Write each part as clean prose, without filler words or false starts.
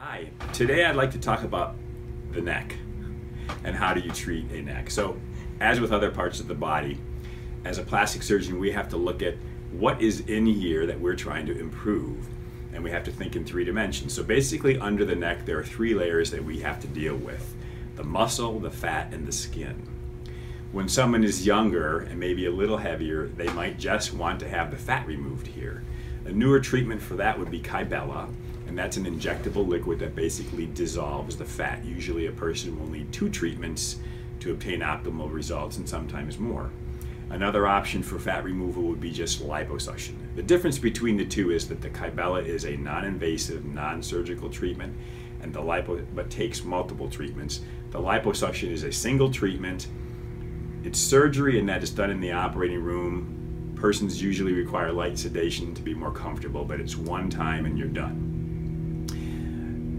Hi, today I'd like to talk about the neck and how do you treat a neck. So, as with other parts of the body, as a plastic surgeon, we have to look at what is in here that we're trying to improve, and we have to think in three dimensions. So basically, under the neck, there are three layers that we have to deal with: the muscle, the fat, and the skin. When someone is younger and maybe a little heavier, they might just want to have the fat removed here. A newer treatment for that would be Kybella, and that's an injectable liquid that basically dissolves the fat. Usually a person will need 2 treatments to obtain optimal results, and sometimes more. Another option for fat removal would be just liposuction. The difference between the two is that the Kybella is a non-invasive, non-surgical treatment, and but takes multiple treatments. The liposuction is a single treatment. It's surgery, and that is done in the operating room. Persons usually require light sedation to be more comfortable, but it's one time and you're done.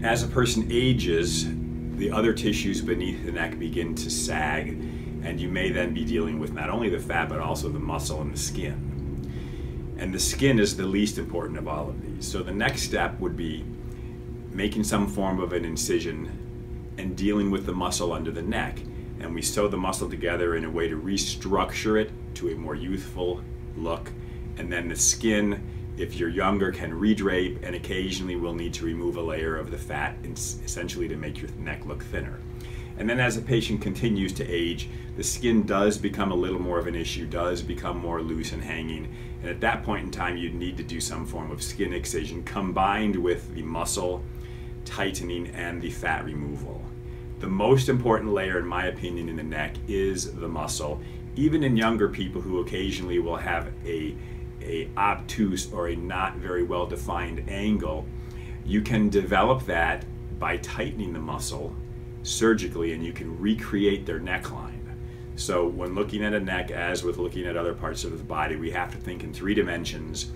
As a person ages, the other tissues beneath the neck begin to sag, and you may then be dealing with not only the fat but also the muscle and the skin. And the skin is the least important of all of these. So the next step would be making some form of an incision and dealing with the muscle under the neck. And we sew the muscle together in a way to restructure it to a more youthful look. And then the skin, if you're younger, can redrape, and occasionally we'll need to remove a layer of the fat, essentially to make your neck look thinner. And then as a patient continues to age, the skin does become a little more of an issue, does become more loose and hanging. And at that point in time, you'd need to do some form of skin excision combined with the muscle tightening and the fat removal. The most important layer, in my opinion, in the neck is the muscle. Even in younger people who occasionally will have a obtuse or a not very well defined angle, you can develop that by tightening the muscle surgically, and you can recreate their neckline. So when looking at a neck, as with looking at other parts of the body, we have to think in 3 dimensions,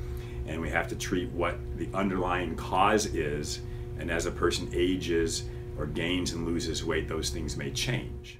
and we have to treat what the underlying cause is. And as a person ages or gains and loses weight, those things may change.